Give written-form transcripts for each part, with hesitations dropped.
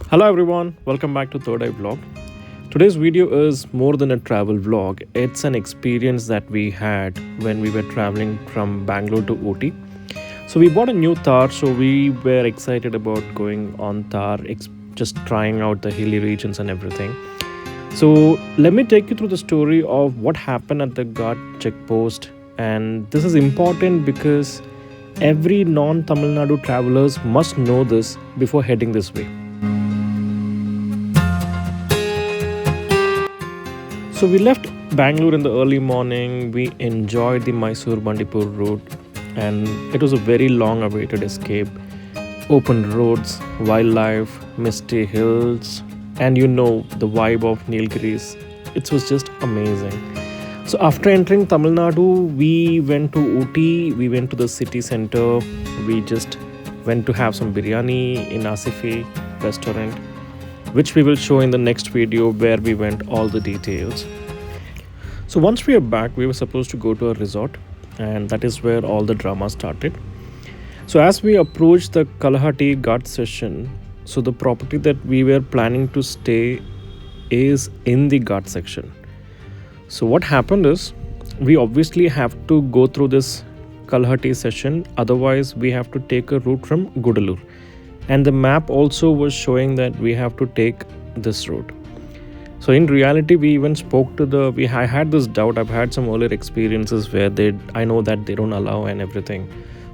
Hello everyone, welcome back to Third Eye Vlog. Today's video is more than a travel vlog. It's an experience that we had when we were traveling from Bangalore to Ooty. So we bought a new Thar, so we were excited about going on Thar, just trying out the hilly regions and everything. So let me take you through the story of what happened at the Ghat Checkpost. And this is important because every non-Tamil Nadu travelers must know this before heading this way. So we left Bangalore in the early morning. We enjoyed the Mysore Bandipur route, and it was a very long awaited escape. Open roads, wildlife, misty hills, and the vibe of Nilgiris. It was just amazing. So after entering Tamil Nadu, we went to Ooty, we went to the city center, we just went to have some biryani in Asifi restaurant, which we will show in the next video where we went all the details. So once we are back, we were supposed to go to a resort, and that is where all the drama started. So as we approached the Kalhatty Ghat section, so the property that we were planning to stay is in the Ghat section. So what happened is, we obviously have to go through this Kalhatty section, otherwise we have to take a route from Gudalur. And the map also was showing that we have to take this route. So in reality, we even spoke to I had this doubt. I've had some earlier experiences where I know that they don't allow and everything.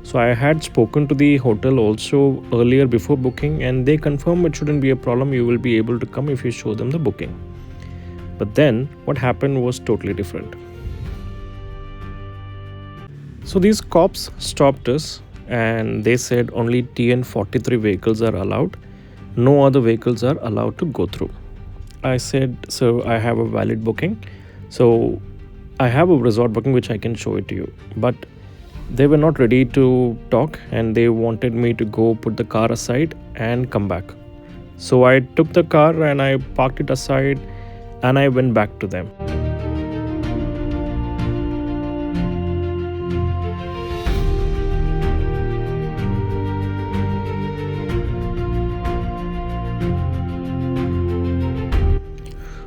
So I had spoken to the hotel also earlier before booking, and they confirmed it shouldn't be a problem. You will be able to come if you show them the booking. But then what happened was totally different. So these cops stopped us, and they said only TN 43 vehicles are allowed. No other vehicles are allowed to go through. I said, so I have a valid booking. So I have a resort booking which I can show it to you. But they were not ready to talk, and they wanted me to go put the car aside and come back. So I took the car and I parked it aside and I went back to them.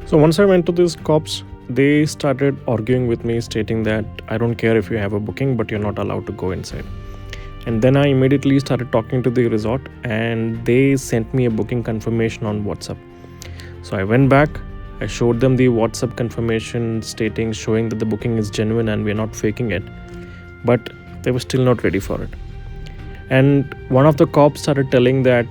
So once I went to these cops, they started arguing with me, stating that I don't care if you have a booking, but you're not allowed to go inside. And then I immediately started talking to the resort, and they sent me a booking confirmation on WhatsApp. So I went back, I showed them the WhatsApp confirmation showing that the booking is genuine and we're not faking it. But they were still not ready for it. And one of the cops started telling that,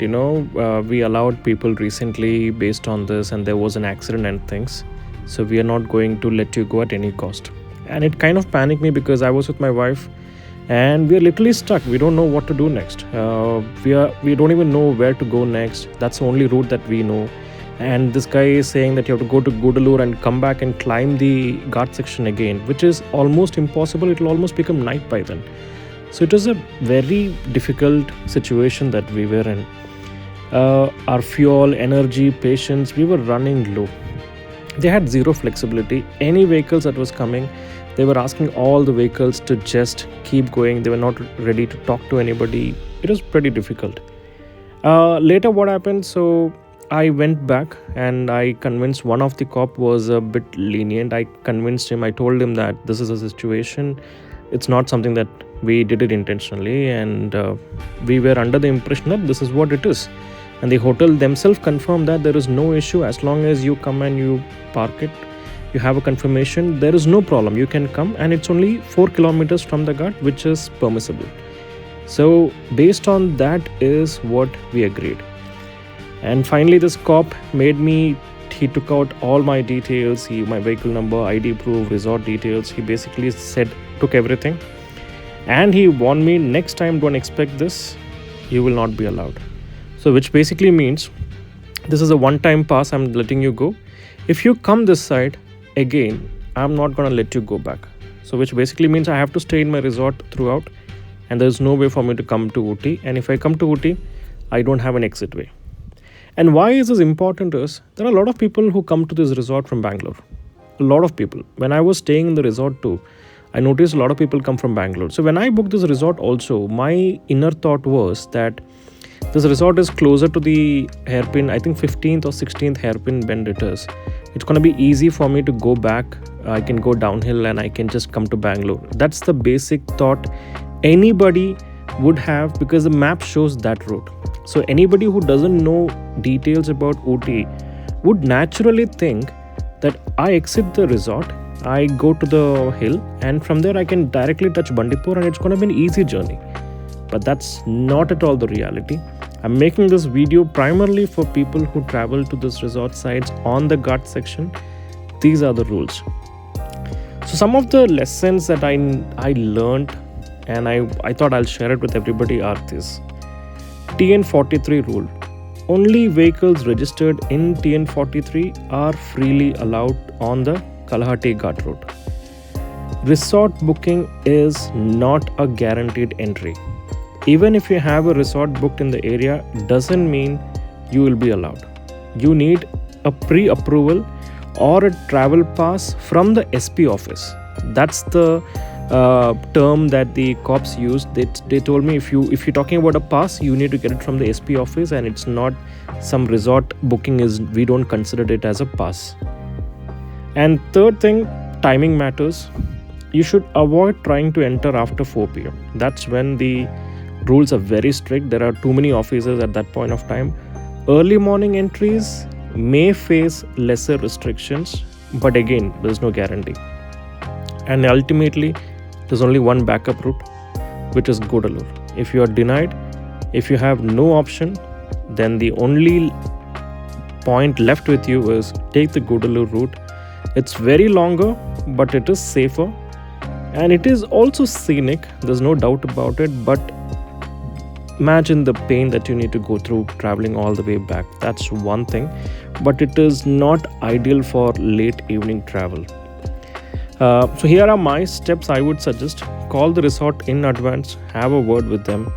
we allowed people recently based on this, and there was an accident and things. So we are not going to let you go at any cost. And it kind of panicked me because I was with my wife, and we are literally stuck. We don't know what to do next. We don't even know where to go next. That's the only route that we know. And this guy is saying that you have to go to Gudalur and come back and climb the Ghat section again, which is almost impossible. It will almost become night by then. So it was a very difficult situation that we were in. Our fuel, energy, patience, we were running low. They had zero flexibility. Any vehicles that was coming, they were asking all the vehicles to just keep going. They were not ready to talk to anybody. It was pretty difficult. Later what happened, so I went back and I convinced one of the cop was a bit lenient. I convinced him, I told him that this is a situation. It's not something that we did it intentionally, and we were under the impression that this is what it is. And the hotel themselves confirmed that there is no issue as long as you come and you park it. You have a confirmation, there is no problem. You can come, and it's only 4 kilometers from the Ghat, which is permissible. So based on that is what we agreed. And finally this cop he took out all my details, my vehicle number, ID proof, resort details. He basically took everything. And he warned me, next time don't expect this, you will not be allowed. So which basically means this is a one-time pass, I'm letting you go. If you come this side again, I'm not going to let you go back. So which basically means I have to stay in my resort throughout, and there's no way for me to come to Ooty. And if I come to Ooty, I don't have an exit way. And why is this important is, there are a lot of people who come to this resort from Bangalore. A lot of people. When I was staying in the resort too, I noticed a lot of people come from Bangalore. So when I booked this resort also, my inner thought was that This resort is closer to the hairpin, I think 15th or 16th hairpin bend it is. It's going to be easy for me to go back. I can go downhill and I can just come to Bangalore. That's the basic thought anybody would have, because the map shows that route. So anybody who doesn't know details about Ooty would naturally think that I exit the resort, I go to the hill, and from there I can directly touch Bandipur and it's going to be an easy journey. But that's not at all the reality. I'm making this video primarily for people who travel to this resort sites on the Ghat section. These are the rules. So some of the lessons that I learned, and I thought I'll share it with everybody, are this. TN43 rule. Only vehicles registered in TN43 are freely allowed on the Kalhatty Ghat Road. Resort booking is not a guaranteed entry. Even if you have a resort booked in the area, doesn't mean you will be allowed. You need a pre-approval or a travel pass from the SP office. That's the term that the cops used. They told me if you're talking about a pass, you need to get it from the SP office, and it's not some resort booking. We don't consider it as a pass. And third thing, timing matters. You should avoid trying to enter after 4 p.m. That's when the rules are very strict. There are too many officers at that point of time. Early morning entries may face lesser restrictions, but again, there's no guarantee. And ultimately, there's only one backup route, which is Gudalur. If you are denied, if you have no option, then the only point left with you is take the Gudalur route. It's very longer, but it is safer, and it is also scenic. There's no doubt about it, but imagine the pain that you need to go through traveling all the way back. That's one thing, but it is not ideal for late evening travel. So here are my steps I would suggest. Call the resort in advance, have a word with them,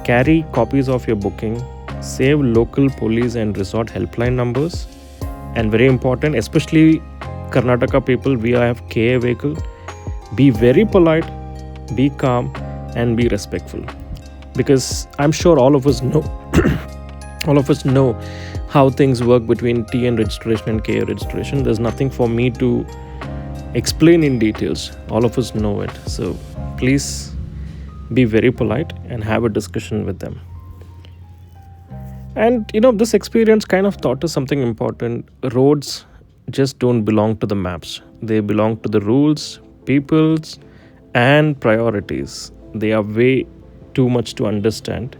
carry copies of your booking, save local police and resort helpline numbers, and very important, especially Karnataka people, we have KA vehicle. Be very polite, be calm, and be respectful, because I'm sure all of us know how things work between TN registration and KA registration. There's nothing for me to explain in details. All of us know it. So please be very polite and have a discussion with them. And this experience kind of taught us something important. Roads just don't belong to the maps. They belong to the rules, peoples, and priorities. They are way too much to understand.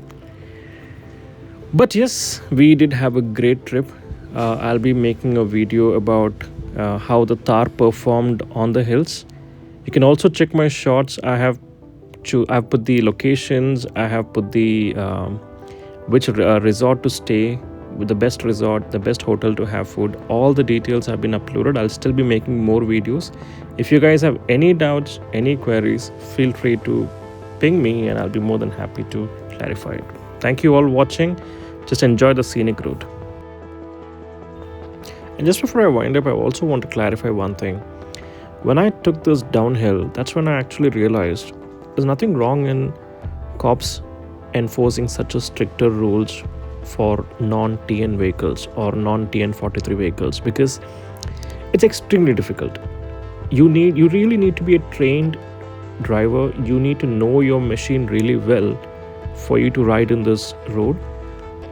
But yes, we did have a great trip. I'll be making a video about how the Thar performed on the hills. You can also check my shots. I've put the locations. I have put the which resort to stay, with the best resort, the best hotel to have food. All the details have been uploaded. I'll still be making more videos. If you guys have any doubts, any queries, feel free to ping me and I'll be more than happy to clarify it. Thank you all watching. Just enjoy the scenic route. And just before I wind up, I also want to clarify one thing. When I took this downhill, that's when I actually realized there's nothing wrong in cops enforcing such a stricter rules for non-TN vehicles or non-TN43 vehicles, because it's extremely difficult. You really need to be a trained driver. You need to know your machine really well for you to ride in this road.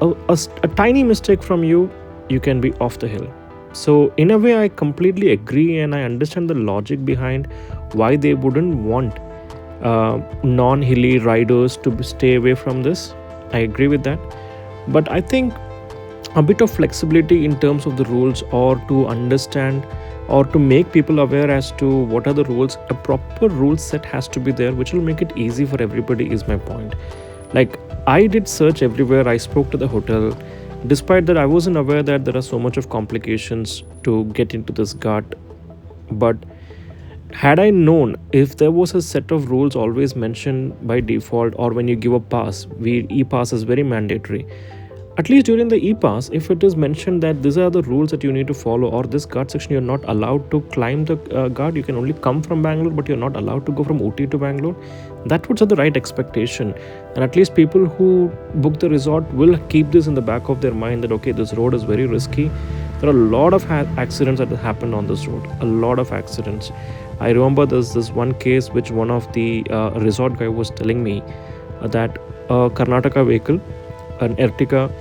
A tiny mistake from you can be off the hill. So in a way, I completely agree, and I understand the logic behind why they wouldn't want non-hilly riders to stay away from this. I agree with that. But I think a bit of flexibility in terms of the rules, or to understand or to make people aware as to what are the rules, a proper rule set has to be there, which will make it easy for everybody, is my point. Like, I did search everywhere. I spoke to the hotel. Despite that, I wasn't aware that there are so much of complications to get into this ghat. But had I known, if there was a set of rules always mentioned by default, or when you give a pass, e-pass is very mandatory. At least during the e-pass, if it is mentioned that these are the rules that you need to follow, or this guard section, you're not allowed to climb the guard, you can only come from Bangalore, but you're not allowed to go from Ooty to Bangalore, that would set the right expectation. And at least people who book the resort will keep this in the back of their mind that, okay, this road is very risky. There are a lot of accidents that happened on this road, a lot of accidents. I remember there's this one case which one of the resort guy was telling me that a Karnataka vehicle, an Ertiga,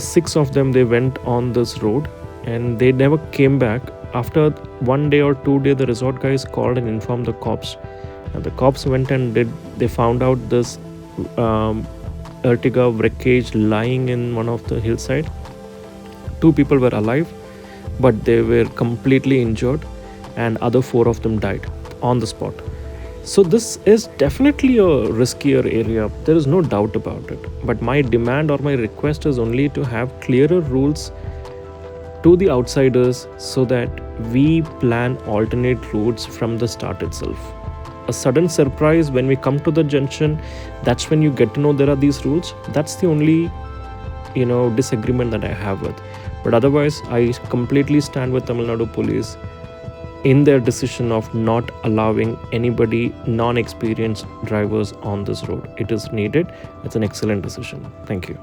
6 of them, they went on this road and they never came back. After 1 day or 2 days, the resort guys called and informed the cops, and the cops went and they found out this Ertiga wreckage lying in one of the hillside. 2 people were alive, but they were completely injured, and other 4 of them died on the spot. So this is definitely a riskier area, there is no doubt about it. But my demand or my request is only to have clearer rules to the outsiders so that we plan alternate routes from the start itself. A sudden surprise when we come to the junction, that's when you get to know there are these rules. That's the only disagreement that I have with. But otherwise, I completely stand with Tamil Nadu police in their decision of not allowing anybody non-experienced drivers on this road. It is needed. It's an excellent decision. Thank you.